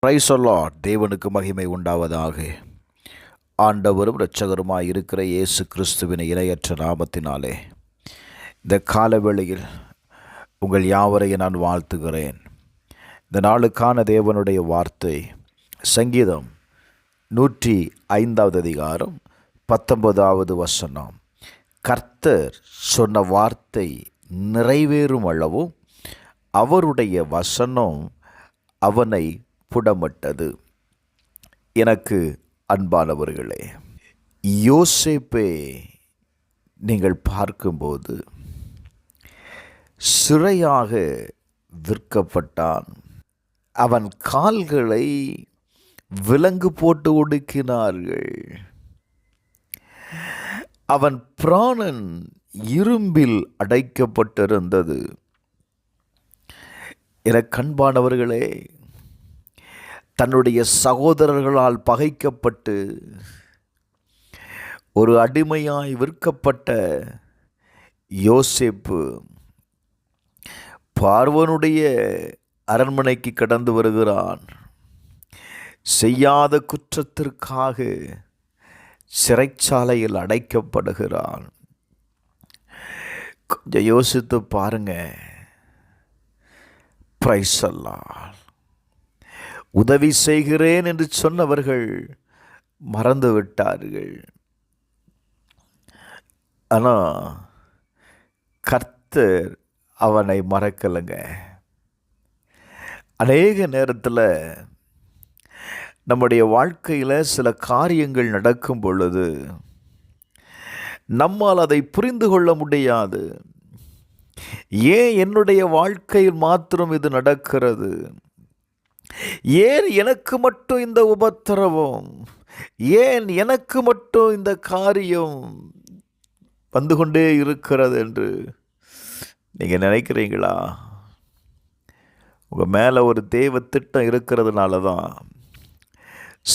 Praise the Lord. தேவனுக்கு மகிமை உண்டாவதாக. ஆண்டவரும் இரட்சகருமாய் இருக்கிற இயேசு கிறிஸ்துவின் இணையற்ற நாமத்தினாலே இந்த காலவேளையில் உங்கள் யாவரையும் நான் வாழ்த்துகிறேன். இந்த நாளுக்கான தேவனுடைய வார்த்தை சங்கீதம் 105 அதிகாரம் 19 வசனம். கர்த்தர் சொன்ன வார்த்தை நிறைவேறும் அளவும் அவருடைய வசனம் அவனை புடமிட்டது. எனக்கு அன்பானவர்களே, யோசேப்பை நீங்கள் பார்க்கும்போது சிறையாக விற்கப்பட்டான். அவன் கால்களை விலங்கு போட்டு ஒடுக்கினார்கள். அவன் பிராணன் இரும்பில் அடைக்கப்பட்டிருந்தது. எனக்கு அன்பானவர்களே, தன்னுடைய சகோதரர்களால் பகைக்கப்பட்டு ஒரு அடிமையாய் விற்கப்பட்ட யோசேப்பு பார்வோனுடைய அரண்மனைக்கு கடந்து வருகிறான். செய்யாத குற்றத்திற்காக சிறைச்சாலையில் அடைக்கப்படுகிறான். கொஞ்சம் யோசித்து பாருங்க. Praise the Lord. உதவி செய்கிறேன் என்று சொன்னவர்கள் மறந்து விட்டார்கள். ஆனால் கர்த்தர் அவனை மறக்கலைங்க. அநேக நேரத்தில் நம்முடைய வாழ்க்கையில் சில காரியங்கள் நடக்கும் பொழுது நம்மால் அதை புரிந்து கொள்ள முடியாது. ஏன் என்னுடைய வாழ்க்கையில் மாத்திரம் இது நடக்கிறது? ஏன் எனக்கு மட்டும் இந்த உபத்திரவம்? ஏன் எனக்கு மட்டும் இந்த காரியம் வந்து கொண்டே இருக்கிறது என்று நீங்கள் நினைக்கிறீங்களா? உங்கள் மேலே ஒரு தேவ திட்டம் இருக்கிறதுனால தான்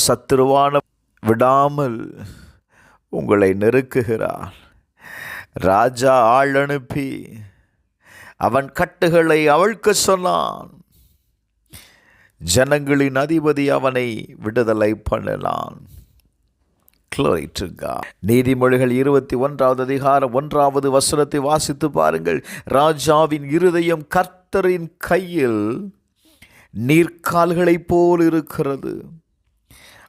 சத்துருவான விடாமல் உங்களை நெருக்குகிறார். ராஜா ஆள் அனுப்பி அவன் கட்டுகளை அவிழ்க்க சொன்னான். ஜனங்களின் அதிபதி அவனை விடுதலை பண்ணலாம். நீதிமொழிகள் 21 அதிகாரம் 1 வசனத்தை வாசித்து பாருங்கள். ராஜாவின் இருதயம் கர்த்தரின் கையில் நீர்க்கால்களைப் போல் இருக்கிறது.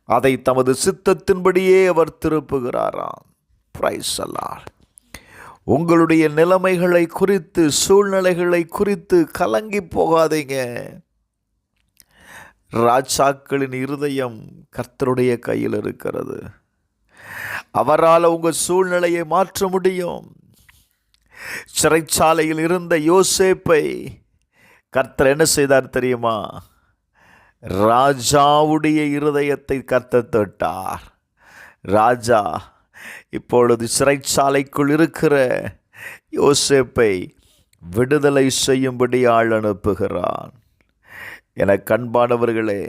அதை தமது சித்தத்தின்படியே அவர் திருப்புகிறாராம். Praise the Lord. உங்களுடைய நிலைமைகளை குறித்து, சூழ்நிலைகளை குறித்து கலங்கி போகாதீங்க. ராஜாக்களின் இருதயம் கர்த்தருடைய கையில் இருக்கிறது. அவரால் உங்கள் சூழ்நிலையை மாற்ற முடியும். சிறைச்சாலையில் இருந்த யோசேப்பை கர்த்தர் என்ன செய்தார் தெரியுமா? ராஜாவுடைய இருதயத்தை கர்த்தர் தொட்டார். ராஜா இப்பொழுது சிறைச்சாலைக்குள் இருக்கிற யோசேப்பை விடுதலை செய்யும்படி ஆள் அனுப்புகிறான். என அன்பானவர்களே,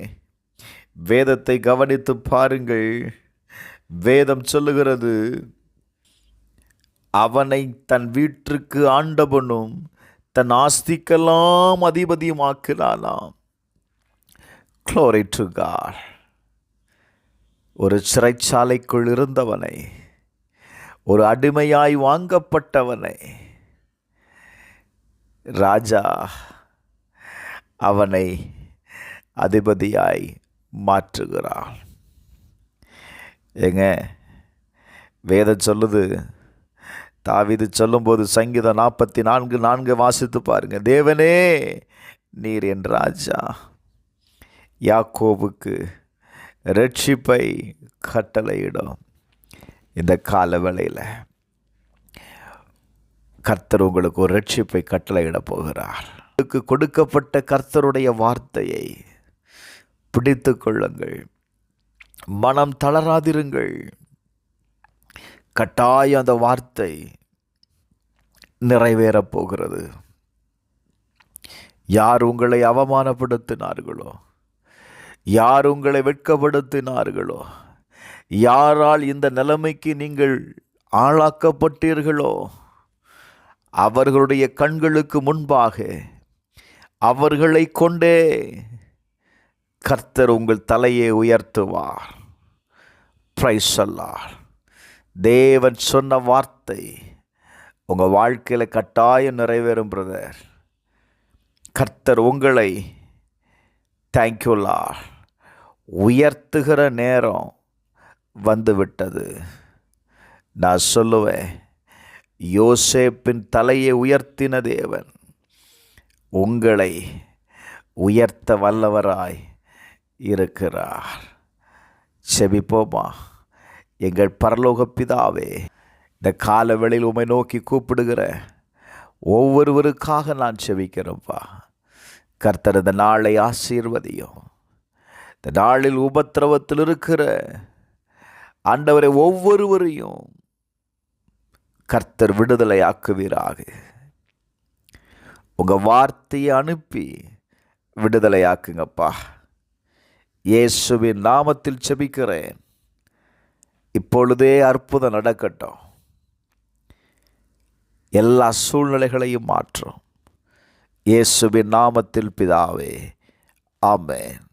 வேதத்தை கவனித்து பாருங்கள். வேதம் சொல்லுகிறது, அவனை தன் வீட்டிற்கு ஆண்டவனும் தன் ஆஸ்திக்கெல்லாம் அதிபதியும் ஆக்கினானாம். Glory to God. ஒரு சிறைச்சாலைக்குள் இருந்தவனை, ஒரு அடிமையாய் வாங்கப்பட்டவனை ராஜா அவனை அதிபதியாய் மாற்றுகிறான். ஏங்க, வேதம் சொல்லுது, தாவீது சொல்லும்போது சங்கீதம் 44:4 வாசித்து பாருங்க. தேவனே, நீர் என் ராஜா, யாக்கோபுக்கு இரட்சிப்பை கட்டளையிடும். இந்த கால வேளையில் கர்த்தர் உங்களுக்கு ஒரு இரட்சிப்பை கட்டளையிட போகிறார். கொடுக்கப்பட்ட கர்த்தருடைய வார்த்தையை பிடித்து கொள்ளுங்கள். மனம் தளராதிருங்கள். கட்டாயம் அந்த வார்த்தை நிறைவேறப் போகிறது. யார் உங்களை அவமானப்படுத்தினார்களோ, யார் உங்களை வெட்கப்படுத்தினார்களோ, யாரால் இந்த நிலைமைக்கு நீங்கள் ஆளாக்கப்பட்டீர்களோ, அவர்களுடைய கண்களுக்கு முன்பாக அவர்களை கொண்டே கர்த்தர் உங்கள் தலையை உயர்த்துவார். Praise the Lord. தேவன் சொன்ன வார்த்தை உங்கள் வாழ்க்கையில் கட்டாயம் நிறைவேறும் பிரதர். கர்த்தர் உங்களை தேங்க்யூ லார்ட் உயர்த்துகிற நேரம் வந்துவிட்டது. நான் சொல்லுவேன், யோசேப்பின் தலையை உயர்த்தின தேவன் உங்களை உயர்த்த வல்லவராய் இருக்கிறார். செபிப்போமா. எங்கள் பரலோக பிதாவே, இந்த காலவெளியில் உம்மை நோக்கி கூப்பிடுகிற ஒவ்வொருவருக்காக நான் செபிக்கிறேன்ப்பா. கர்த்தர் இந்த நாளை ஆசீர்வதியும். இந்த நாளில் உபத்திரவத்தில் இருக்கிற ஆண்டவரை ஒவ்வொருவரையும் கர்த்தர் விடுதலையாக்குவீராக. உங்கள் வார்த்தையை அனுப்பி விடுதலையாக்குங்கப்பா. இயேசுவின் நாமத்தில் செபிக்கிறேன். இப்பொழுதே அற்புதம் நடக்கட்டும். எல்லா சூழ்நிலைகளையும் மாற்றும். இயேசுவின் நாமத்தில் பிதாவே, ஆமென்.